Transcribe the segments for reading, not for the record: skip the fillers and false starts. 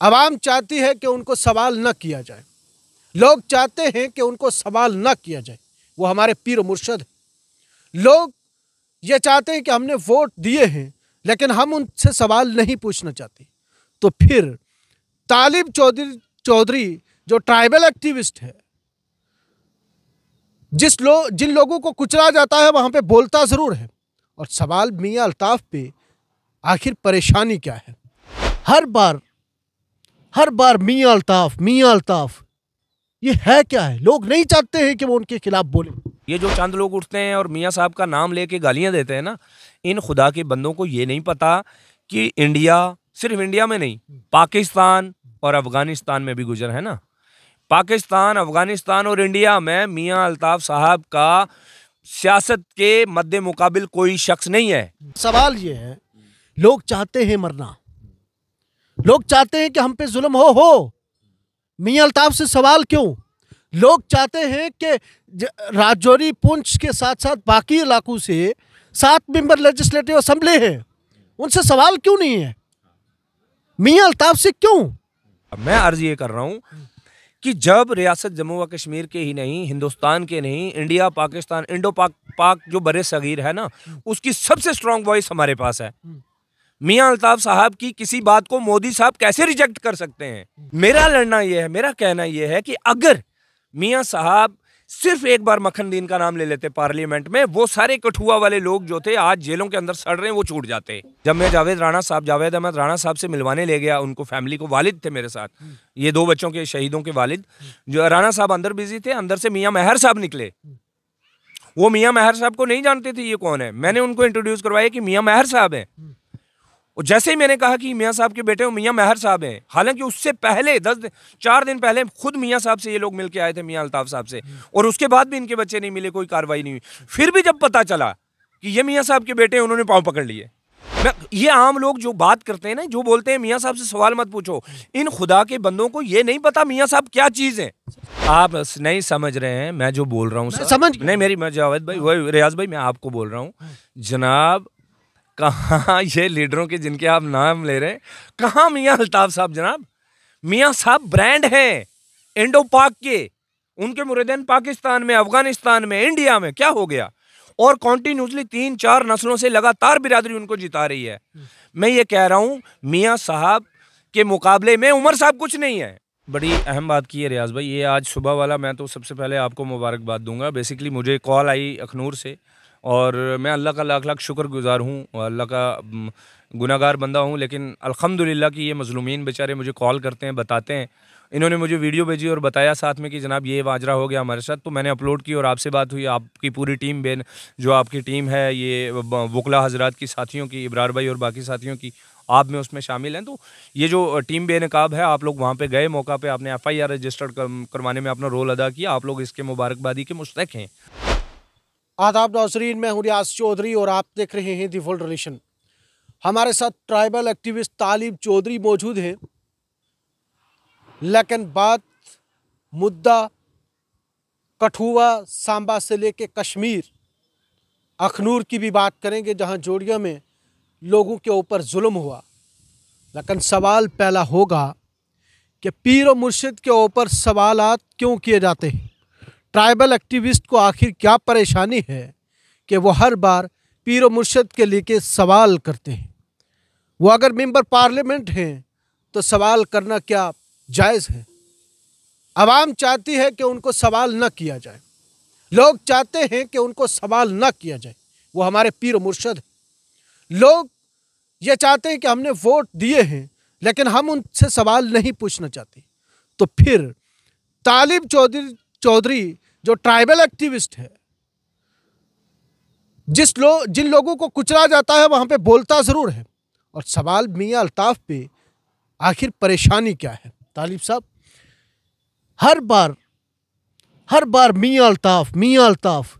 आवाम चाहती है कि उनको सवाल न किया जाए, लोग चाहते हैं कि उनको सवाल न किया जाए। वो हमारे पीर मुर्शद हैं। लोग ये चाहते हैं कि हमने वोट दिए हैं लेकिन हम उनसे सवाल नहीं पूछना चाहते। तो फिर तालिब चौधरी जो ट्राइबल एक्टिविस्ट है, जिन लोगों को कुचला जाता है वहां पे बोलता जरूर है। और सवाल मियां अल्ताफ पे आखिर परेशानी क्या है? हर बार मियां अल्ताफ ये है क्या है? लोग नहीं चाहते हैं कि वो उनके खिलाफ बोले। ये जो चंद लोग उठते हैं और मियां साहब का नाम लेके गालियां देते हैं ना, इन खुदा के बंदों को ये नहीं पता कि इंडिया सिर्फ इंडिया में नहीं, पाकिस्तान और अफगानिस्तान में भी गुजर है ना। पाकिस्तान, अफगानिस्तान और इंडिया में मियां अल्ताफ साहब का सियासत के मद्दे मुकाबिल कोई शख्स नहीं है। सवाल ये है, लोग चाहते हैं मरना, लोग चाहते हैं कि हम पे जुल्म हो। मियां अल्ताफ से सवाल क्यों? लोग चाहते हैं कि राजौरी, पुंछ के साथ साथ बाकी इलाकों से 7 मेंबर लेजिस्लेटिव असेंबली है, उनसे सवाल क्यों नहीं है? मियां अल्ताफ से क्यों? मैं अर्ज ये कर रहा हूं कि जब रियासत जम्मू व कश्मीर के ही नहीं, हिंदुस्तान के नहीं, इंडिया, पाकिस्तान, इंडो पाक जो बड़े सगीर है ना, उसकी सबसे स्ट्रांग वॉइस हमारे पास है। मियां अल्ताफ साहब की किसी बात को मोदी साहब कैसे रिजेक्ट कर सकते हैं? मेरा लड़ना यह है, मेरा कहना यह है कि अगर मियां साहब सिर्फ एक बार मखनदीन का नाम ले लेते पार्लियामेंट में, वो सारे कठुआ वाले लोग जो थे आज जेलों के अंदर सड़ रहे हैं, वो छूट जाते। जब मैं जावेद अहमद राणा साहब से मिलवाने ले गया, उनको फैमिली को, वालिद थे मेरे साथ, ये 2 बच्चों के शहीदों के वालिद, जो राणा साहब अंदर बिजी थे, अंदर से मियां मेहर साहब निकले। वो मियां मेहर साहब को नहीं जानते थे ये कौन है। मैंने उनको इंट्रोड्यूस करवाया कि मियां मेहर साहब है। और जैसे ही मैंने कहा कि मियां साहब के बेटे मियां मेहर साहब हैं, हालांकि उससे पहले 4 दिन पहले खुद मियां साहब से ये लोग मिलके आए थे, मियां अल्ताफ साहब से, और उसके बाद भी इनके बच्चे नहीं मिले, कोई कार्रवाई नहीं हुई। फिर भी जब पता चला कि ये मियां साहब के बेटे हैं, उन्होंने पांव पकड़ लिए। ये आम लोग जो बात करते हैं ना, जो बोलते हैं मियां साहब से सवाल मत पूछो, इन खुदा के बंदों को ये नहीं पता मियां साहब क्या चीज है। आप नहीं समझ रहे हैं मैं जो बोल रहा हूँ। समझ नहीं, मैं जावेद भाई, वही रियाज भाई, मैं आपको बोल रहा हूँ जनाब, कहाँ ये लीडरों के जिनके आप नाम ले रहे हैं, कहाँ मियां अल्ताफ साहब? जनाब, मियां साहब ब्रांड हैं इंडो पाक के, उनके मुरीदीन पाकिस्तान में, अफगानिस्तान में, इंडिया में। क्या हो गया? और कॉन्टिन्यूसली 3-4 नस्लों से लगातार बिरादरी उनको जिता रही है। मैं ये कह रहा हूँ मियां साहब के मुकाबले में उमर साहब कुछ नहीं है। बड़ी अहम बात की है रियाज भाई, ये आज सुबह वाला, मैं तो सबसे पहले आपको मुबारकबाद दूंगा। बेसिकली मुझे कॉल आई अखनूर से, और मैं अल्लाह का लाख लाख शुक्रगुजार हूँ, अल्लाह का गुनाहगार बंदा हूँ, लेकिन अल्हम्दुलिल्लाह कि ये मजलूमीन बेचारे मुझे कॉल करते हैं, बताते हैं। इन्होंने मुझे वीडियो भेजी और बताया साथ में कि जनाब ये माजरा हो गया हमारे साथ, तो मैंने अपलोड की और आपसे बात हुई। आपकी पूरी टीम जो आपकी टीम है, ये वकला हजरात की, साथियों की, इब्रार भाई और बाकी साथियों की, आप में उसमें शामिल हैं। तो ये जो टीम बेनकाब है, आप लोग वहाँ पे गए, मौका पे आपने FIR रजिस्टर्ड करवाने में अपना रोल अदा किया, आप लोग इसके मुबारकबादी के मुस्तहक हैं। आदाब नाज़रीन, मैं हूं रियाज चौधरी और आप देख रहे हैं दी वर्ल्ड रिलेशन। हमारे साथ ट्राइबल एक्टिविस्ट तालिब चौधरी मौजूद हैं, लेकिन बात मुद्दा कठुआ, सांबा से लेके कश्मीर, अखनूर की भी बात करेंगे, जहां जोड़िया में लोगों के ऊपर जुल्म हुआ। लेकिन सवाल पहला होगा कि पीर और मुर्शिद के ऊपर सवालात क्यों किए जाते हैं? ट्राइबल एक्टिविस्ट को आखिर क्या परेशानी है कि वो हर बार पीर और मुर्शिद के लेके सवाल करते हैं? वो अगर मेंबर पार्लियामेंट हैं तो सवाल करना क्या जायज़ है? आवाम चाहती है कि उनको सवाल न किया जाए, लोग चाहते हैं कि उनको सवाल न किया जाए। वो हमारे पीर और मुर्शिद हैं। लोग ये चाहते हैं कि हमने वोट दिए हैं लेकिन हम उनसे सवाल नहीं पूछना चाहते। तो फिर तालिब चौधरी जो ट्राइबल एक्टिविस्ट है, जिन लोगों को कुचला जाता है वहां पे बोलता जरूर है। और सवाल मियां अल्ताफ पे आखिर परेशानी क्या है? तालिब साहब, हर बार मियां अल्ताफ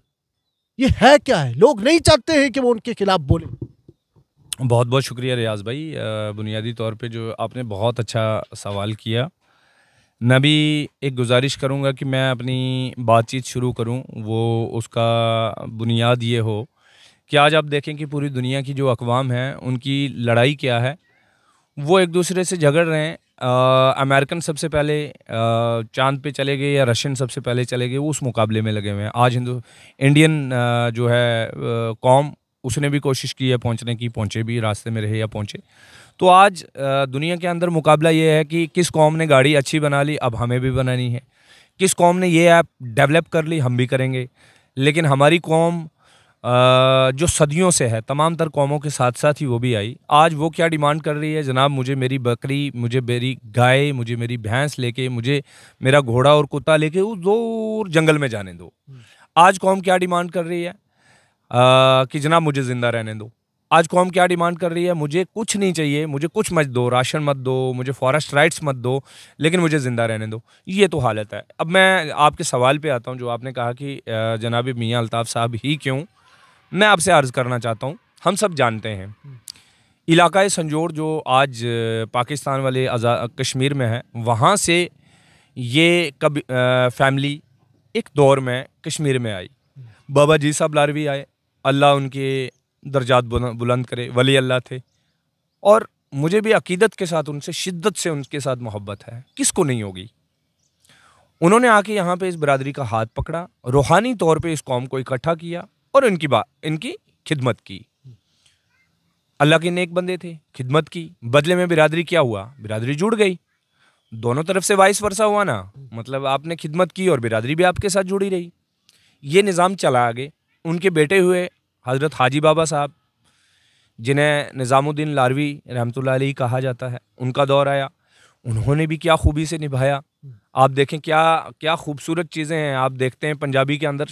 ये है क्या है? लोग नहीं चाहते हैं कि वो उनके खिलाफ बोले। बहुत बहुत शुक्रिया रियाज भाई, बुनियादी तौर पे जो आपने बहुत अच्छा सवाल किया। मैं भी एक गुजारिश करूंगा कि मैं अपनी बातचीत शुरू करूं, वो उसका बुनियाद ये हो कि आज आप देखें कि पूरी दुनिया की जो अक़वाम है, उनकी लड़ाई क्या है। वो एक दूसरे से झगड़ रहे हैं अमेरिकन सबसे पहले चांद पे चले गए या रशियन सबसे पहले चले गए, वो उस मुकाबले में लगे हुए हैं। आज इंडियन जो है कौम, उसने भी कोशिश की है पहुंचने की, पहुंचे भी, रास्ते में रहे या पहुंचे। तो आज दुनिया के अंदर मुकाबला ये है कि किस कौम ने गाड़ी अच्छी बना ली, अब हमें भी बनानी है। किस कौम ने ये ऐप डेवलप कर ली, हम भी करेंगे। लेकिन हमारी कौम जो सदियों से है, तमाम तर कौमों के साथ साथ ही वो भी आई। आज वो क्या डिमांड कर रही है, जनाब मुझे मेरी बकरी, मुझे मेरी गाय, मुझे मेरी भैंस लेके, मुझे मेरा घोड़ा और कुत्ता लेके उस दूर जंगल में जाने दो। आज कौम क्या डिमांड कर रही है कि जनाब मुझे ज़िंदा रहने दो। आज कौम क्या डिमांड कर रही है, मुझे कुछ नहीं चाहिए, मुझे कुछ मत दो, राशन मत दो, मुझे फॉरेस्ट राइट्स मत दो, लेकिन मुझे ज़िंदा रहने दो। ये तो हालत है। अब मैं आपके सवाल पे आता हूँ, जो आपने कहा कि जनाब मियाँ अल्ताफ़ साहब ही क्यों। मैं आपसे अर्ज़ करना चाहता हूँ, हम सब जानते हैं इलाक़ाए संजोर जो आज पाकिस्तान वाले कश्मीर में है, वहाँ से ये फैमिली एक दौर में कश्मीर में आई। बाबा जी साहब लारवी आए, अल्लाह उनके दर्जात बुलंद करे, वली अल्लाह थे। और मुझे भी अकीदत के साथ उनसे, शिद्दत से उनके साथ मोहब्बत है, किसको नहीं होगी। उन्होंने आके यहाँ पे इस बरादरी का हाथ पकड़ा, रूहानी तौर पे इस कौम को इकट्ठा किया और इनकी खिदमत की। अल्लाह के नेक बंदे थे, खिदमत की, बदले में बिरादरी क्या हुआ, बिरादरी जुड़ गई। दोनों तरफ से वाइस वर्सा हुआ ना, मतलब आपने खिदमत की और बिरादरी भी आपके साथ जुड़ी रही। ये निज़ाम चला आगे। उनके बेटे हुए हज़रत हाजी बाबा साहब, जिन्हें निज़ामुद्दीन लारवी रहमतुल्लाह अलैह कहा जाता है, उनका दौर आया। उन्होंने भी क्या खूबी से निभाया। आप देखें क्या क्या खूबसूरत चीज़ें हैं। आप देखते हैं पंजाबी के अंदर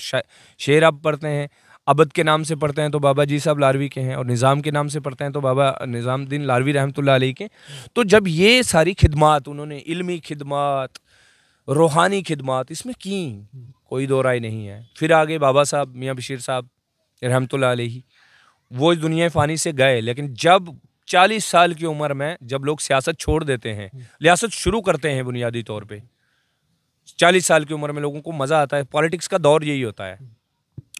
शेर आप पढ़ते हैं, अबद के नाम से पढ़ते हैं तो बाबा जी साहब लारवी के हैं, और निज़ाम के नाम से पढ़ते हैं तो बाबा निज़ामुद्दीन लारवी रहमतुल्लाह अलैह के। तो जब ये सारी खिदमात उन्होंने, इल्मी खिदमात, रूहानी खिदमात इसमें की, कोई दो राय नहीं है। फिर आगे बाबा साहब मियाँ बशीर साहब रहमतुल्लाह अलैहि, वो इस दुनिया फ़ानी से गए। लेकिन जब 40 साल की उम्र में जब लोग सियासत छोड़ देते हैं, रियासत शुरू करते हैं बुनियादी तौर पे, 40 साल की उम्र में लोगों को मज़ा आता है। पॉलिटिक्स का दौर यही होता है।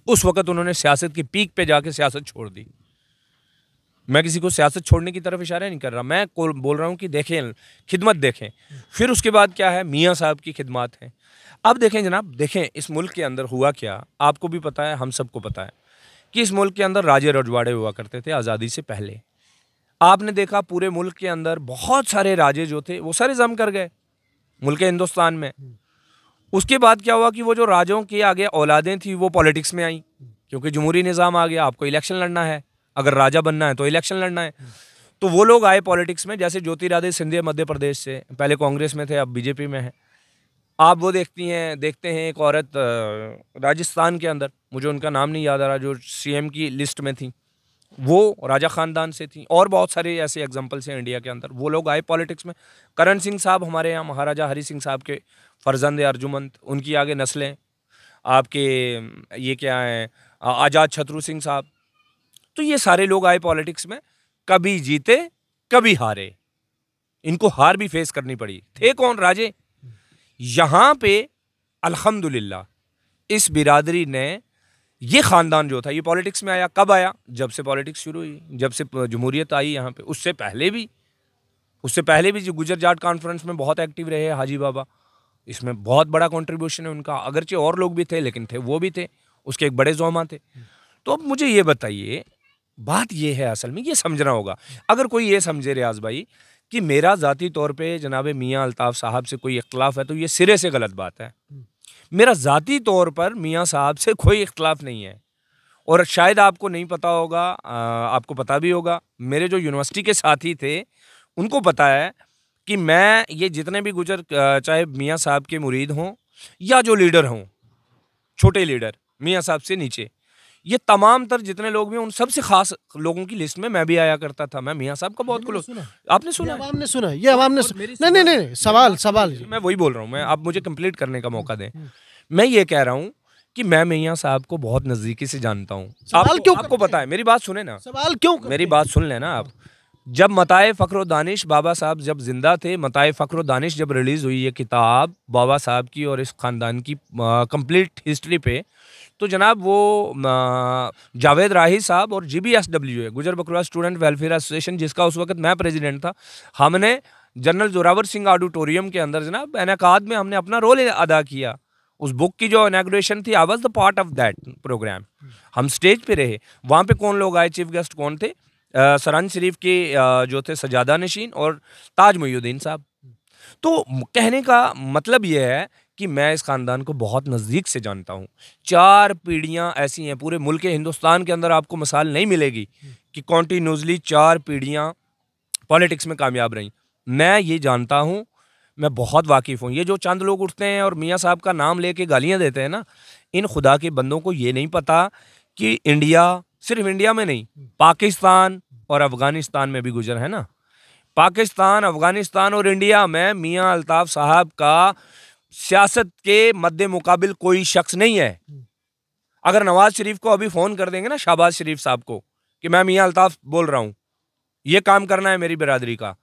उस वक़्त उन्होंने सियासत की पीक पे जाके सियासत छोड़ दी। मैं किसी को सियासत छोड़ने की तरफ इशारा नहीं कर रहा, मैं बोल रहा हूँ कि देखें, खिदमत देखें। फिर उसके बाद क्या है, मियाँ साहब की खिदमत है। अब देखें जनाब, देखें इस मुल्क के अंदर हुआ क्या। आपको भी पता है, हम सबको पता है कि इस मुल्क के अंदर राजे रजवाड़े हुआ करते थे आज़ादी से पहले। आपने देखा पूरे मुल्क के अंदर बहुत सारे राजे जो थे वो सारे जम कर गए मुल्क हिंदुस्तान में। उसके बाद क्या हुआ कि वो जो राजों की आगे औलादें थी वो पॉलिटिक्स में आई, क्योंकि जमहूरी निज़ाम आ गया। आपको इलेक्शन लड़ना है, अगर राजा बनना है तो इलेक्शन लड़ना है। तो वो लोग आए पॉलिटिक्स में, जैसे ज्योतिरादित्य सिंधिया मध्य प्रदेश से, पहले कांग्रेस में थे, अब बीजेपी में है। आप वो देखते हैं एक औरत राजस्थान के अंदर, मुझे उनका नाम नहीं याद आ रहा, जो सीएम की लिस्ट में थी, वो राजा ख़ानदान से थी। और बहुत सारे ऐसे एग्जांपल्स हैं इंडिया के अंदर। वो लोग आए पॉलिटिक्स में। करण सिंह साहब हमारे यहाँ, महाराजा हरि सिंह साहब के फर्जंद अर्जुमंद, उनकी आगे नस्लें आपके ये क्या हैं, आज़ाद छतरू सिंह साहब। तो ये सारे लोग आए पॉलिटिक्स में, कभी जीते कभी हारे, इनको हार भी फेस करनी पड़ी। थे कौन राजे? यहाँ पे अल्हम्दुलिल्लाह इस बिरादरी ने, ये ख़ानदान जो था, ये पॉलिटिक्स में आया। कब आया? जब से पॉलिटिक्स शुरू हुई, जब से जमहूरियत आई यहाँ पे। उससे पहले भी जो गुजर जाट कॉन्फ्रेंस में बहुत एक्टिव रहे हाजी बाबा, इसमें बहुत बड़ा कंट्रीब्यूशन है उनका। अगरचे और लोग भी थे, लेकिन थे वो भी थे, उसके एक बड़े ज़ोमा थे। तो अब मुझे ये बताइए, बात ये है, असल में ये समझना होगा। अगर कोई ये समझे रियाज भाई कि मेरा ज़ाती तौर पे जनाब मियाँ अल्ताफ़ साहब से कोई इख्तलाफ है, तो ये सिरे से गलत बात है। मेरा ज़ाती तौर पर मियाँ साहब से कोई इख्तलाफ नहीं है। और शायद आपको नहीं पता होगा, आपको पता भी होगा, मेरे जो यूनिवर्सिटी के साथी थे उनको पता है कि मैं ये जितने भी गुजर, चाहे मियाँ साहब के मुरीद हों या जो लीडर हों, छोटे लीडर मियाँ साहब से नीचे, ये तमाम तर जितने लोग भी, उन सबसे खास लोगों की लिस्ट में मैं भी आया करता था। मैं मियाँ साहब का बहुत क्लोज। आपने सुना? आवाम ने सुना, ये आवाम ने सुना। नहीं, सवाल मैं वही बोल रहा हूँ। मैं, आप मुझे कंप्लीट करने का मौका दें। मैं ये कह रहा हूँ कि मैं मियाँ साहब को बहुत नज़दीकी से जानता हूँ। आपको पता है, मेरी बात सुने ना, सवाल क्यों, मेरी बात सुन लेना आप। जब मताए फ़ख्र दानिश, बाबा साहब जब जिंदा थे, मताए फ़ख्र दानिश जब रिलीज़ हुई ये किताब बाबा साहब की और इस ख़ानदान की कंप्लीट हिस्ट्री पे, तो जनाब वो जावेद राही साहब और GBSW है, गुजर बकरवाल स्टूडेंट वेलफेयर एसोसिएशन, जिसका उस वक्त मैं प्रेसिडेंट था, हमने जनरल जोरावर सिंह ऑडिटोरियम के अंदर जनाब इनेकाद में हमने अपना रोल अदा किया। उस बुक की जो इनॉग्रेशन थी, I was the part of that programme. हम स्टेज पे रहे। वहाँ पे कौन लोग आए, चीफ गेस्ट कौन थे? सरंज शरीफ के जो थे सजादा नशीन और ताज मोइनुद्दीन साहब। तो कहने का मतलब यह है कि मैं इस ख़ानदान को बहुत नज़दीक से जानता हूँ। 4 पीढ़ियाँ ऐसी हैं पूरे मुल्क हिंदुस्तान के अंदर, आपको मिसाल नहीं मिलेगी कि कॉन्टीन्यूसली 4 पीढ़ियाँ पॉलिटिक्स में कामयाब रहीं। मैं ये जानता हूँ, मैं बहुत वाकिफ़ हूँ। ये जो चंद लोग उठते हैं और मियाँ साहब का नाम लेके गालियाँ देते हैं ना, इन खुदा के बंदों को ये नहीं पता कि इंडिया, सिर्फ इंडिया में नहीं, पाकिस्तान और अफ़गानिस्तान में भी गुजर है ना। पाकिस्तान, अफ़गानिस्तान और इंडिया में मियाँ अल्ताफ़ साहब का सियासत के मद्दे मुकाबिल कोई शख्स नहीं है। अगर नवाज शरीफ को अभी फ़ोन कर देंगे ना, शहबाज शरीफ साहब को, कि मैं मियाँ अल्ताफ़ बोल रहा हूँ, ये काम करना है मेरी बिरादरी का,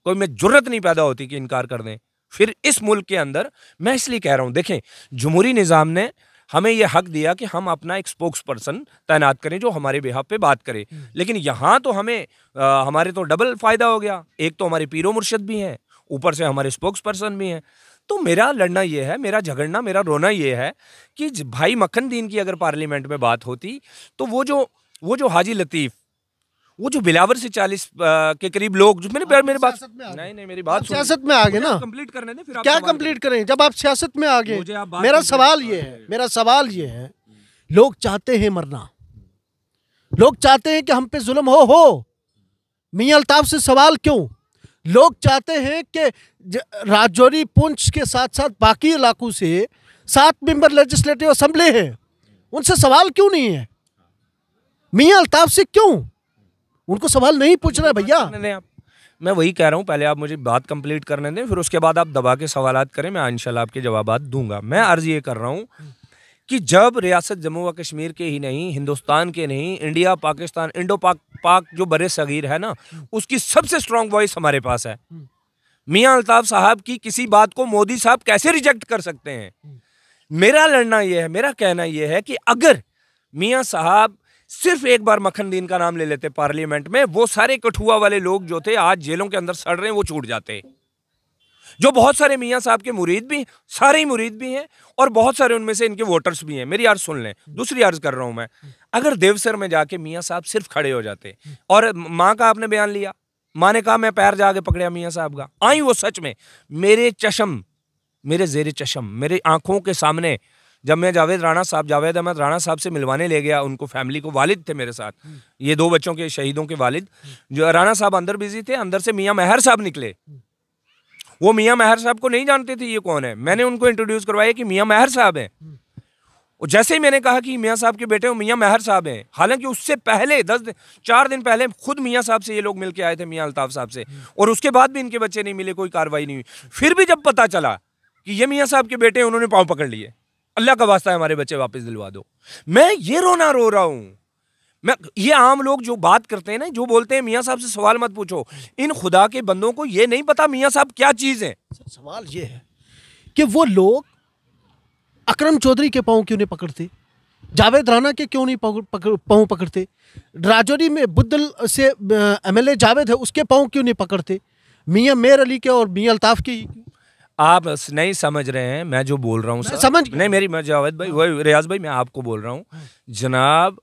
कोई में जुर्रत नहीं पैदा होती कि इनकार कर दें। फिर इस मुल्क के अंदर, मैं इसलिए कह रहा हूँ, देखें, जमहूरी निज़ाम ने हमें यह हक दिया कि हम अपना एक स्पोक्स पर्सन तैनात करें जो हमारे बिहाफ पे बात करे। लेकिन यहाँ तो हमें हमारे तो डबल फ़ायदा हो गया। एक तो हमारे पीरो मुर्शद भी हैं, ऊपर से हमारे स्पोक्स पर्सन भी हैं। तो मेरा लड़ना ये है, मेरा झगड़ना, मेरा रोना ये है कि भाई मक्खन दीन की अगर पार्लियामेंट में बात होती तो वो जो हाजी लतीफ़, वो जो बिलावर से 40 के करीब लोग, जो मेरी बात नहीं मेरी बात सियासत में आ गए ना, कंप्लीट करने दें, फिर क्या कंप्लीट करें जब आप सियासत में आ गए। मेरा सवाल ये है, लोग चाहते हैं मरना, लोग चाहते हैं कि हम पे जुल्म हो। मियां अल्ताफ से सवाल क्यों? लोग चाहते हैं कि राजौरी, पुंछ के साथ साथ बाकी इलाकों से 7 मेंबर लेजिस्लेटिव असेंबली है, उनसे सवाल क्यों नहीं है? मियां अल्ताफ से क्यों उनको सवाल नहीं पूछ रहे भैया? मैं वही कह रहा हूँ, पहले आप मुझे बात कंप्लीट करने दें, फिर उसके बाद आप दबा के सवालात करें, मैं इंशाल्लाह आपके जवाबात दूंगा। मैं अर्ज ये कर रहा हूँ कि जब रियासत जम्मू व कश्मीर के ही नहीं, हिंदुस्तान के नहीं, इंडिया, पाकिस्तान, इंडो पाक जो बड़े सगीर है ना, उसकी सबसे स्ट्रॉन्ग वॉइस हमारे पास है। मियाँ अल्ताफ साहब की किसी बात को मोदी साहब कैसे रिजेक्ट कर सकते हैं? मेरा लड़ना यह है, मेरा कहना यह है कि अगर मियाँ साहब सिर्फ एक बार मक्खन दीन का नाम ले लेते पार्लियामेंट में, वो सारे कठुआ वाले लोग जो थे आज जेलों के अंदर सड़ रहे हैं, वो छूट जाते। जो बहुत सारे मियाँ साहब के मुरीद भी, सारे ही मुरीद भी हैं, और बहुत सारे उनमें से इनके वोटर्स भी हैं। मेरी अर्ज सुन लें, दूसरी अर्ज कर रहा हूं मैं, अगर देवसर में जाके मियाँ साहब सिर्फ खड़े हो जाते, और माँ का आपने बयान लिया, माँ ने कहा मैं पैर जाके पकड़ा मियाँ साहब का, आई वो सच में मेरे चश्म, मेरे जेरे चश्म, मेरी आंखों के सामने, जब मैं जावेद अहमद राणा साहब से मिलवाने ले गया, उनको फैमिली को, वालिद थे मेरे साथ, ये 2 बच्चों के शहीदों के वालिद, जो राणा साहब अंदर बिजी थे, अंदर से मियाँ मेहर साहब निकले। वो मियाँ मेहर साहब को नहीं जानते थे ये कौन है, मैंने उनको इंट्रोड्यूस करवाया कि मियाँ मेहर साहब हैं। और जैसे ही मैंने कहा कि मियाँ साहब के बेटे वो मियाँ मेहर साहब हैं, हालांकि उससे पहले 4 दिन पहले खुद मियाँ साहब से ये लोग मिल के आए थे, मियाँ अल्ताफ साहब से, और उसके बाद भी इनके बच्चे नहीं मिले, कोई कार्रवाई नहीं हुई। फिर भी जब पता चला कि ये मियाँ साहब के बेटे, उन्होंने पाँव पकड़ लिए, अल्लाह का वास्ता है हमारे बच्चे वापस दिलवा दो। मैं ये रोना रो रहा हूँ। मैं ये आम लोग जो बात करते हैं ना, जो बोलते हैं मियाँ साहब से सवाल मत पूछो, इन खुदा के बंदों को ये नहीं पता मियाँ साहब क्या चीज़ है। सवाल ये है कि वो लोग अकरम चौधरी के पाँव क्यों नहीं पकड़ते, जावेद राणा के क्यों नहीं पाँव पकड़ते, राजौरी में बुद्दल से MLA जावेद है उसके पाँव क्यों नहीं पकड़ते, मियाँ मेर अली के और मियाँ अल्ताफ के? आप नहीं समझ रहे हैं मैं जो बोल रहा हूँ सर, समझ नहीं मेरी, मैं जावेद भाई, वही रियाज भाई, मैं आपको बोल रहा हूँ जनाब,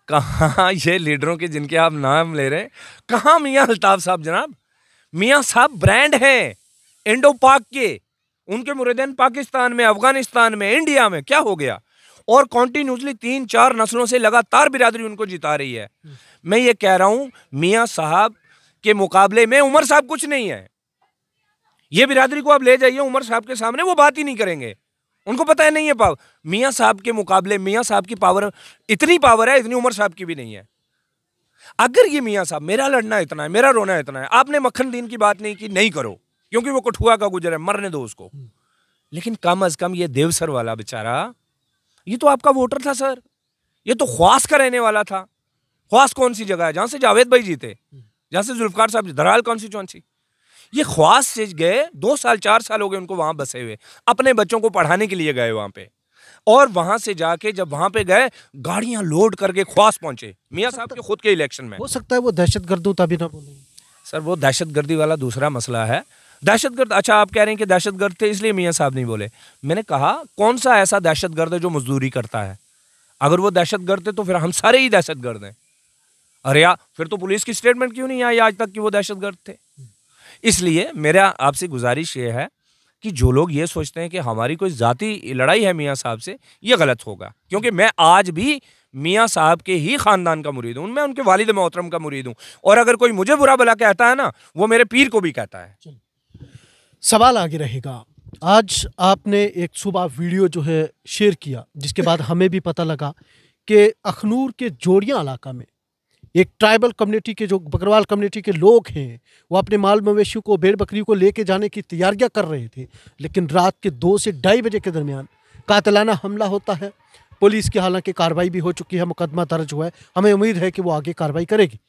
कहाँ ये लीडरों के जिनके आप नाम ले रहे हैं, कहाँ मियाँ अल्ताफ साहब? जनाब मियाँ साहब ब्रांड हैं इंडो पाक के, उनके मुरीदीन पाकिस्तान में, अफगानिस्तान में, इंडिया में, क्या हो गया? और कॉन्टिन्यूसली 3-4 नस्लों से लगातार बिरादरी उनको जिता रही है। मैं ये कह रहा हूँ मियाँ साहब के मुकाबले में उमर साहब कुछ नहीं है। ये बिरादरी को आप ले जाइए उमर साहब के सामने, वो बात ही नहीं करेंगे, उनको पता है नहीं है पावर। मियाँ साहब के मुकाबले मियाँ साहब की पावर, इतनी पावर है, इतनी उमर साहब की भी नहीं है। अगर ये मियाँ साहब, मेरा लड़ना इतना है, मेरा रोना इतना है, आपने मक्खन दीन की बात नहीं की, नहीं करो, क्योंकि वो कठुआ का गुजर है, मरने दो उसको, लेकिन कम अज कम ये देवसर वाला बेचारा, ये तो आपका वोटर था सर, ये तो ख्वास का रहने वाला था। ख्वास कौन सी जगह है? जहां से जावेद भाई जीते, जहां से जुल्फकार साहब, धराल कॉन्स्टिट्यूएंसी। ये ख्वास से गए, 2 साल 4 साल हो गए उनको वहां बसे हुए, अपने बच्चों को पढ़ाने के लिए गए वहां पे, और वहां से जाके जब वहां पे गए, गाड़ियां लोड करके ख्वास पहुंचे मियाँ साहब के खुद के इलेक्शन में। हो सकता है वो दहशतगर्दों तभी ना बोले। सर वो दहशतगर्दी वाला दूसरा मसला है। दहशतगर्द, अच्छा आप कह रहे हैं कि दहशतगर्द थे इसलिए मियाँ साहब नहीं बोले। मैंने कहा कौन सा ऐसा दहशतगर्द है जो मजदूरी करता है? अगर वो दहशतगर्द थे तो फिर हम सारे ही दहशतगर्द हैं। अरे यार, फिर तो पुलिस की स्टेटमेंट क्यों नहीं आई आज तक कि वो दहशतगर्द थे? इसलिए मेरा आपसे गुजारिश ये है कि जो लोग ये सोचते हैं कि हमारी कोई जाती लड़ाई है मियाँ साहब से, ये गलत होगा। क्योंकि मैं आज भी मियाँ साहब के ही ख़ानदान का मुरीद हूँ, मैं उनके वालिद मोहतरम का मुरीद हूँ। और अगर कोई मुझे बुरा भला कहता है ना, वो मेरे पीर को भी कहता है। सवाल आगे रहेगा। आज आपने एक सुबह वीडियो जो है शेयर किया, जिसके बाद हमें भी पता लगा कि अखनूर के जोड़ियाँ इलाका में एक ट्राइबल कम्युनिटी के, जो बकरवाल कम्युनिटी के लोग हैं, वो अपने माल मवेशियों को, भेड़ बकरी को लेके जाने की तैयारियां कर रहे थे, लेकिन रात के 2 से 2:30 बजे के दरमियान कातिलाना हमला होता है। पुलिस की हालांकि कार्रवाई भी हो चुकी है, मुकदमा दर्ज हुआ है, हमें उम्मीद है कि वो आगे कार्रवाई करेगी।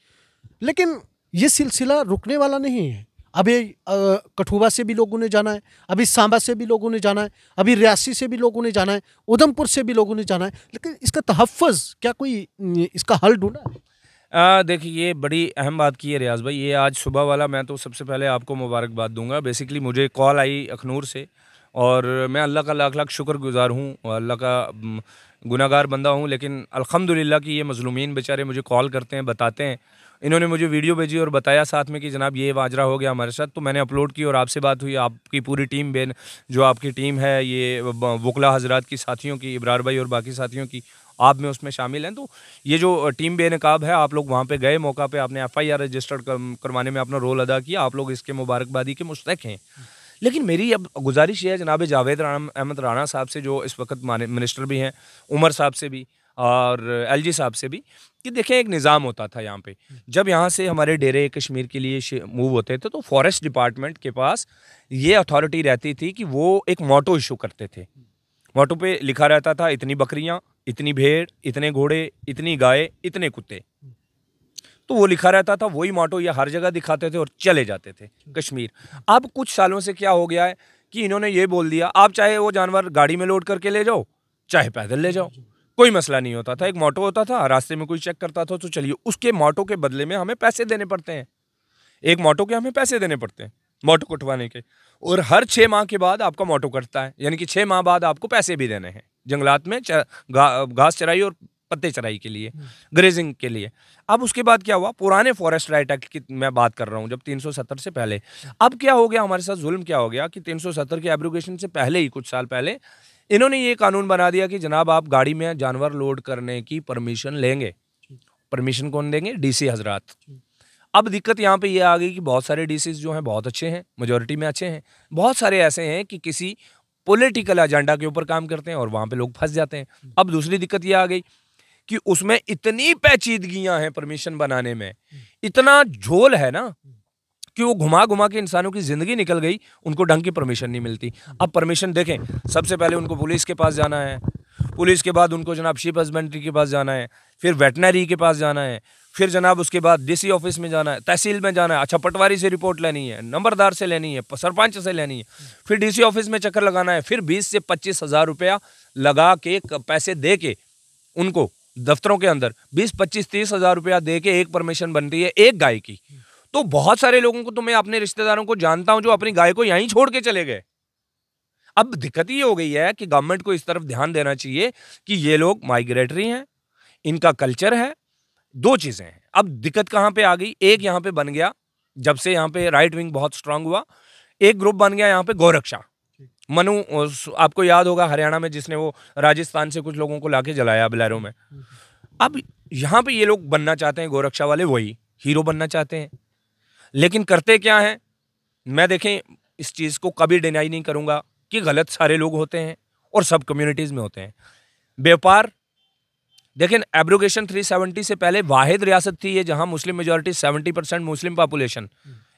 लेकिन ये सिलसिला रुकने वाला नहीं है। अभी कठुआ से भी लोगों ने जाना है, अभी सांबा से भी लोगों ने जाना है, अभी रियासी से भी लोगों ने जाना है, उधमपुर से भी लोगों ने जाना है। लेकिन इसका तहफ़्फ़ुज़, क्या कोई इसका हल ढूंढा है? देखिए, ये बड़ी अहम बात की है रियाज़ भाई। ये आज सुबह वाला, मैं तो सबसे पहले आपको मुबारकबाद दूंगा। बेसिकली मुझे कॉल आई अखनूर से, और मैं अल्लाह का लाख लाख शुक्रगुज़ार हूँ और अल्लाह का गुनाहगार बंदा हूँ, लेकिन अल्हम्दुलिल्लाह कि ये मज़लूमीन बेचारे मुझे कॉल करते हैं, बताते हैं। इन्होंने मुझे वीडियो भेजी और बताया साथ में कि जनाब ये माजरा हो गया हमारे साथ। तो मैंने अपलोड की और आपसे बात हुई। आपकी पूरी टीम जो आपकी टीम है, ये वकला हज़रात की, साथियों की, इब्रार भाई और बाकी साथियों की, आप में उसमें शामिल हैं। तो ये जो टीम बेनकाब है, आप लोग वहाँ पे गए, मौका पे आपने FIR रजिस्टर्ड करवाने में अपना रोल अदा किया। आप लोग इसके मुबारकबादी के मुस्तहिक हैं। लेकिन मेरी अब गुजारिश ये है जनाब जावेद अहमद राणा साहब से, जो इस वक्त मिनिस्टर भी हैं, उमर साहब से भी और LG साहब से भी, कि देखें एक निज़ाम होता था यहाँ पे। जब यहाँ से हमारे डेरे कश्मीर के लिए मूव होते थे तो फॉरेस्ट डिपार्टमेंट के पास ये अथॉरिटी रहती थी कि वो एक मोटो इशू करते थे। मोटो पे लिखा रहता था इतनी बकरियाँ, इतनी भेड़, इतने घोड़े, इतनी गाय, इतने कुत्ते। तो वो लिखा रहता था, वही मोटो ये हर जगह दिखाते थे और चले जाते थे कश्मीर। अब कुछ सालों से क्या हो गया है कि इन्होंने ये बोल दिया, आप चाहे वो जानवर गाड़ी में लोड करके ले जाओ, चाहे पैदल ले जाओ, कोई मसला नहीं होता था। एक मोटो होता था, रास्ते में कोई चेक करता था तो चलिए, उसके मोटो के बदले में हमें पैसे देने पड़ते हैं। एक मोटो के हमें पैसे देने पड़ते हैं, मोटो कटवाने के। और हर 6 माह के बाद आपका मोटो कटता है, यानी कि 6 माह बाद आपको पैसे भी देने हैं जंगलात में घास चराई और पत्ते चराई के लिए, ग्रेजिंग के लिए। अब उसके बाद क्या हुआ, पुराने फॉरेस्ट राइट एक्ट की मैं बात कर रहा हूँ, जब 370 से पहले। अब क्या हो गया हमारे साथ, जुल्म क्या हो गया कि 370 के एब्रोगेशन से पहले ही, कुछ साल पहले, इन्होंने ये कानून बना दिया कि जनाब आप गाड़ी में जानवर लोड करने की परमिशन लेंगे। परमिशन कौन देंगे? DC हजरात। अब दिक्कत यहाँ पे ये आ गई कि बहुत सारे DCs जो हैं बहुत अच्छे हैं, मेजॉरिटी में अच्छे हैं, बहुत सारे ऐसे हैं कि किसी पॉलिटिकल एजेंडा के ऊपर काम करते हैं और वहाँ पे लोग फंस जाते हैं। अब दूसरी दिक्कत ये आ गई कि उसमें इतनी पेचीदगियां हैं परमिशन बनाने में, इतना झोल है ना कि वो घुमा घुमा के इंसानों की ज़िंदगी निकल गई, उनको ढंग की परमिशन नहीं मिलती। अब परमिशन देखें, सबसे पहले उनको पुलिस के पास जाना है, पुलिस के बाद उनको जनाब शिप हस्बेंड्री के पास जाना है, फिर वेटनरी के पास जाना है, फिर जनाब उसके बाद DC ऑफिस में जाना है, तहसील में जाना है, अच्छा पटवारी से रिपोर्ट लेनी है, नंबरदार से लेनी है, सरपंच से लेनी है, फिर DC ऑफिस में चक्कर लगाना है, फिर 20 से 25 हज़ार रुपया लगा के, पैसे दे के उनको दफ्तरों के अंदर 20, 25, 30 हज़ार रुपया दे के एक परमिशन बनती है एक गाय की। तो बहुत सारे लोगों को, तो मैं अपने रिश्तेदारों को जानता हूं जो अपनी गाय को यहीं छोड़ के चले गए। अब दिक्कत ये हो गई है कि गवर्नमेंट को इस तरफ ध्यान देना चाहिए कि ये लोग माइग्रेटरी हैं, इनका कल्चर है। 2 चीजें हैं। अब दिक्कत कहां पे आ गई, एक यहां पे बन गया, जब से यहां पे राइट विंग बहुत स्ट्रांग हुआ, एक ग्रुप बन गया यहां पे गौरक्षा। मनु, आपको याद होगा हरियाणा में जिसने वो राजस्थान से कुछ लोगों को लाके जलाया बिलैरों में। अब यहाँ पे ये लोग बनना चाहते हैं, गोरक्षा वाले वही हीरो बनना चाहते हैं, लेकिन करते क्या हैं। मैं देखें इस चीज़ को कभी डिनाई नहीं करूँगा कि गलत सारे लोग होते हैं और सब कम्युनिटीज़ में होते हैं। व्यापार देखें, एब्रोगेशन 370 से पहले वाहिद रियासत थी ये जहाँ मुस्लिम मेजॉरिटी, 70% मुस्लिम पॉपुलेशन,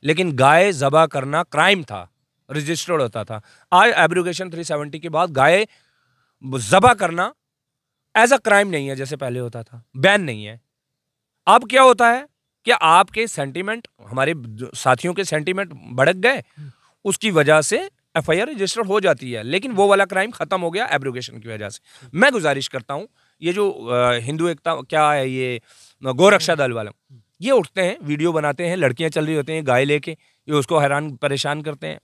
लेकिन गाय ज़बा करना क्राइम था, रजिस्टर्ड होता था। आज एब्रोगेशन 370 के बाद गाय ज़बा करना एज अ क्राइम नहीं है जैसे पहले होता था, बैन नहीं है। अब क्या होता है कि आपके सेंटीमेंट, हमारे साथियों के सेंटीमेंट भड़क गए, उसकी वजह से FIR रजिस्टर हो जाती है, लेकिन वो वाला क्राइम खत्म हो गया एब्रोगेशन की वजह से। मैं गुजारिश करता हूँ, ये जो हिंदू एकता क्या है, ये गोरक्षा दल वाला, ये उठते हैं, वीडियो बनाते हैं, लड़कियां चल रही होती हैं गाय लेके, ये उसको हैरान परेशान करते हैं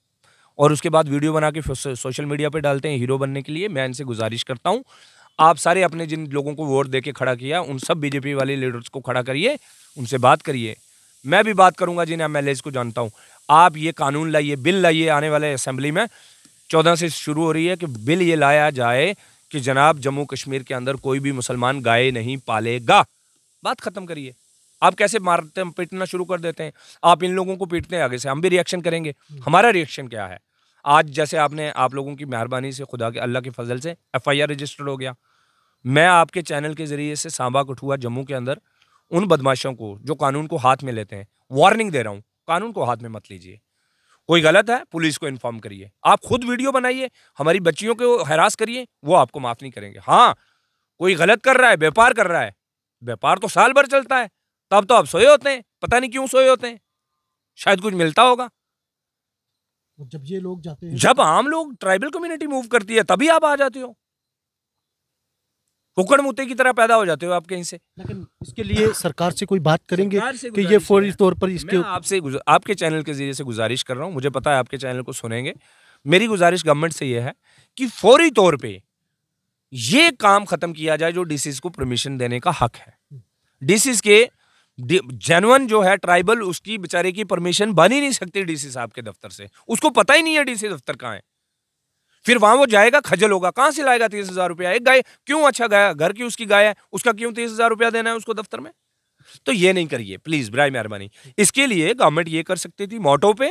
और उसके बाद वीडियो बना के सोशल मीडिया पे डालते हैं हीरो बनने के लिए। मैं इनसे गुजारिश करता हूँ, आप सारे अपने जिन लोगों को वोट दे के खड़ा किया उन सब बीजेपी वाले लीडर्स को खड़ा करिए, उनसे बात करिए। मैं भी बात करूंगा जिन एमएलएज को जानता हूँ। आप ये कानून लाइए, बिल लाइए, आने वाले असेंबली में 14 से शुरू हो रही है कि बिल ये लाया जाए कि जनाब जम्मू कश्मीर के अंदर कोई भी मुसलमान गाय नहीं पालेगा। बात खत्म करिए। आप कैसे मारते पीटना शुरू कर देते हैं, आप इन लोगों को पीटते हैं, आगे से हम भी रिएक्शन करेंगे। हमारा रिएक्शन क्या है, आज जैसे आपने, आप लोगों की मेहरबानी से, खुदा के अल्लाह के फजल से एफआईआर रजिस्टर्ड हो गया। मैं आपके चैनल के जरिए से सांबा कठुआ जम्मू के अंदर उन बदमाशों को जो कानून को हाथ में लेते हैं वार्निंग दे रहा हूं, कानून को हाथ में मत लीजिए। कोई गलत है पुलिस को इन्फॉर्म करिए, आप खुद वीडियो बनाइए, हमारी बच्चियों को हरास करिए, वो आपको माफ नहीं करेंगे। हाँ, कोई गलत कर रहा है, व्यापार कर रहा है, व्यापार तो साल भर चलता है, तब तो आप सोए होते हैं, पता नहीं क्यों सोए होते हैं, शायद कुछ मिलता होगा। जब ये लोग जाते हैं, जब आम लोग, ट्राइबल कम्युनिटी मूव करती है, तभी आप आ जाते हो, कुकड़ मुत्ते की तरह पैदा हो जाते हो आप कहीं से। लेकिन इसके लिए सरकार से कोई बात करेंगे से कि ये फौरी तौर पर इसके मैं आपसे आपके चैनल के जरिए से गुजारिश कर रहा हूं, मुझे पता है आपके चैनल को सुनेंगे। मेरी गुजारिश गवर्नमेंट से यह है कि फौरी तौर पे ये काम खत्म किया जाए जो डीसीज को परमिशन देने का हक है। डीसीज के जेन्युइन जो है ट्राइबल, उसकी बेचारे की परमिशन बन ही नहीं सकती डीसी साहब के दफ्तर से, उसको पता ही नहीं है डीसी दफ्तर कहाँ है। फिर वहां वो जाएगा, खजल होगा, कहां से लाएगा 30,000 रुपया एक गाय? क्यों? अच्छा गाय, घर की उसकी गाय है, उसका क्यों 30,000 रुपया देना है उसको दफ्तर में? तो ये नहीं करिए प्लीज, बराए मेहरबानी। इसके लिए गवर्नमेंट ये कर सकती थी, मोटो पे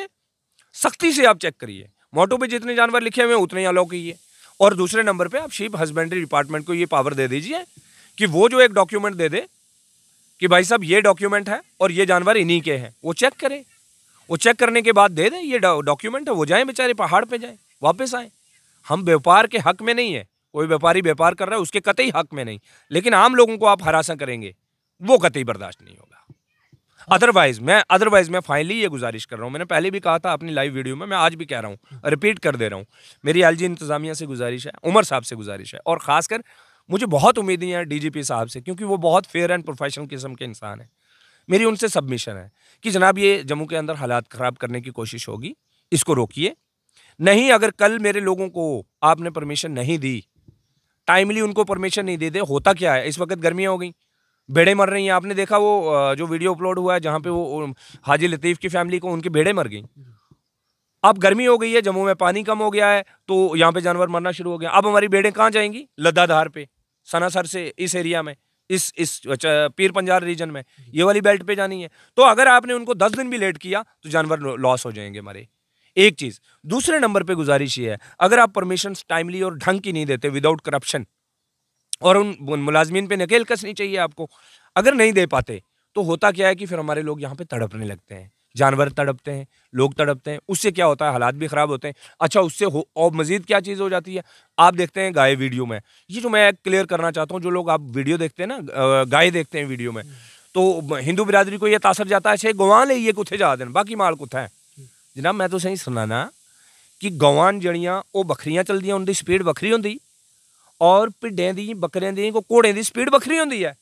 सख्ती से आप चेक करिए, मोटो पे जितने जानवर लिखे हुए उतने ही अलाउ कीजिए। और दूसरे नंबर पे आप शीप हस्बेंड्री डिपार्टमेंट को ये पावर दे दीजिए कि वो जो एक डॉक्यूमेंट दे दे कि भाई साहब ये डॉक्यूमेंट है और ये जानवर इन्हीं के हैं, वो चेक करे, वो चेक करने के बाद दे दे ये डॉक्यूमेंट है, वो जाए बेचारे पहाड़ पे जाए, वापस आए। हम व्यापार के हक में नहीं है, कोई व्यापारी व्यापार कर रहा है उसके कतई हक में नहीं, लेकिन आम लोगों को आप हरासा करेंगे वो कतई बर्दाश्त नहीं होगा। अदरवाइज मैं फाइनली ये गुजारिश कर रहा हूं, मैंने पहले भी कहा था अपनी लाइव वीडियो में, मैं आज भी कह रहा हूं, रिपीट कर दे रहा हूं, मेरी एलजी इंतजामिया से गुजारिश है, उमर साहब से गुजारिश है, और खासकर मुझे बहुत उम्मीदें हैं डीजीपी साहब से, क्योंकि वो बहुत फेयर एंड प्रोफेशनल किस्म के इंसान है। मेरी उनसे सबमिशन है कि जनाब ये जम्मू के अंदर हालात ख़राब करने की कोशिश होगी, इसको रोकिए। नहीं, अगर कल मेरे लोगों को आपने परमिशन नहीं दी, टाइमली उनको परमिशन नहीं दे दे, होता क्या है, इस वक्त गर्मियाँ हो गई, भेड़ें मर रही हैं। आपने देखा वो जो वीडियो अपलोड हुआ है जहाँ पे वो हाजी लतीफ़ की फैमिली को उनकी भेड़ें मर गई। अब गर्मी हो गई है, जम्मू में पानी कम हो गया है, तो यहाँ पे जानवर मरना शुरू हो गया। अब हमारी भेड़ें कहाँ जाएंगी? लद्दाधार पे, सनासर से इस एरिया में, इस पीर पंजाल रीजन में, ये वाली बेल्ट पे जानी है। तो अगर आपने उनको 10 दिन भी लेट किया तो जानवर लॉस हो जाएंगे हमारे। एक चीज़। दूसरे नंबर पे गुजारिश ये है, अगर आप परमिशन टाइमली और ढंग की नहीं देते, विदाउट करप्शन, और उन मुलाजमीन पे नकेल कसनी चाहिए आपको, अगर नहीं दे पाते तो होता क्या है कि फिर हमारे लोग यहाँ पे तड़पने लगते हैं, जानवर तड़पते हैं, लोग तड़पते हैं, उससे क्या होता है, हालात भी ख़राब होते हैं। अच्छा, उससे और मज़ीद क्या चीज़ हो जाती है, आप देखते हैं गाय वीडियो में, ये जो मैं क्लियर करना चाहता हूँ, जो लोग आप वीडियो देखते हैं ना, गाय देखते हैं वीडियो में, तो हिंदू बिरादरी को ये तासर जाता है छे गवां ले ये कुत्थे जा देन, बाकी माल कुत्था है। जनाब मैं तो सही सुनाना कि गवां जड़ियाँ वो बखरियाँ चलदियाँ, उनकी स्पीड बखरी होंगी, और भिड्डें दी, बकरियां दी, घोड़े की स्पीड बखरी होती है।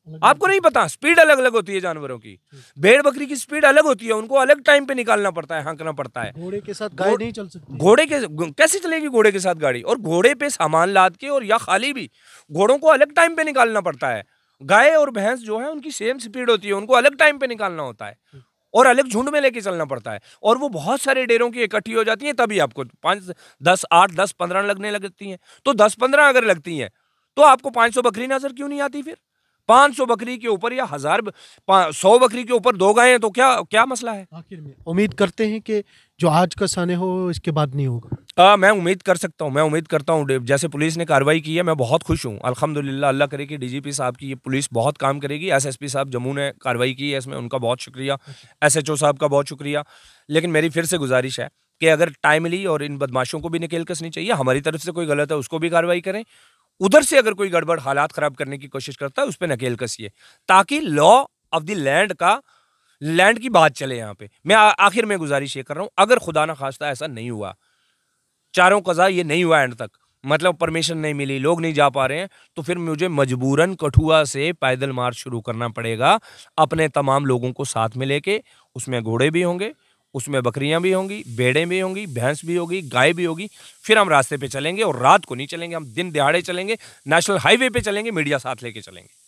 आपको नहीं पता, स्पीड अलग अलग होती है जानवरों की। भेड़ बकरी की स्पीड अलग होती है, उनको अलग टाइम पे निकालना पड़ता है, हाँकना पड़ता है। घोड़े के साथ गाय नहीं चल सकती। घोड़े के कैसे चलेगी घोड़े के साथ गाड़ी? और घोड़े पे सामान लाद के और या खाली भी घोड़ों को अलग टाइम पे निकालना पड़ता है। गाय और भैंस जो है उनकी सेम स्पीड होती है, उनको अलग टाइम पे निकालना होता है और अलग झुंड में लेके चलना पड़ता है, और वो बहुत सारे डेरों की इकट्ठी हो जाती हैं, तभी आपको 5, 10, 8, 10, 15 लगने लगती हैं। तो 10-15 अगर लगती हैं तो आपको 500 बकरी नजर क्यों नहीं आती? फिर 500 बकरी के ऊपर या 100 बकरी के ऊपर 2 गायें, तो क्या मसला है? आखिर में उम्मीद करते हैं कि जो आज का साने हो इसके बाद नहीं होगा। मैं उम्मीद कर सकता हूँ, मैं उम्मीद करता हूँ, जैसे पुलिस ने कार्रवाई की है, मैं बहुत खुश हूँ अल्हम्दुलिल्लाह। अल्लाह करे कि डीजीपी साहब की ये पुलिस बहुत काम करेगी। एसएसपी साहब जम्मू ने कार्रवाई की है, इसमें उनका बहुत शुक्रिया, एसएचओ साहब का बहुत शुक्रिया। लेकिन मेरी फिर से गुजारिश है कि अगर टाइमली, और इन बदमाशों को भी नकेल कसनी चाहिए, हमारी तरफ से कोई गलत है उसको भी कार्रवाई करें, उधर से अगर कोई गड़बड़ हालात खराब करने की कोशिश करता है उस पर नकेल कसिए, ताकि लॉ ऑफ द लैंड की बात चले यहाँ पे। मैं आखिर में गुजारिश ये कर रहा हूँ, अगर खुदा ना खास्ता ऐसा नहीं हुआ, चारों कज़ा ये नहीं हुआ एंड तक, मतलब परमिशन नहीं मिली, लोग नहीं जा पा रहे हैं, तो फिर मुझे मजबूरन कठुआ से पैदल मार्च शुरू करना पड़ेगा अपने तमाम लोगों को साथ में लेके। उसमें घोड़े भी होंगे, उसमें बकरियां भी होंगी, भेड़ें भी होंगी, भैंस भी होगी, गाय भी होगी। फिर हम रास्ते पे चलेंगे और रात को नहीं चलेंगे, हम दिन दहाड़े चलेंगे, नेशनल हाईवे पे चलेंगे, मीडिया साथ लेके चलेंगे।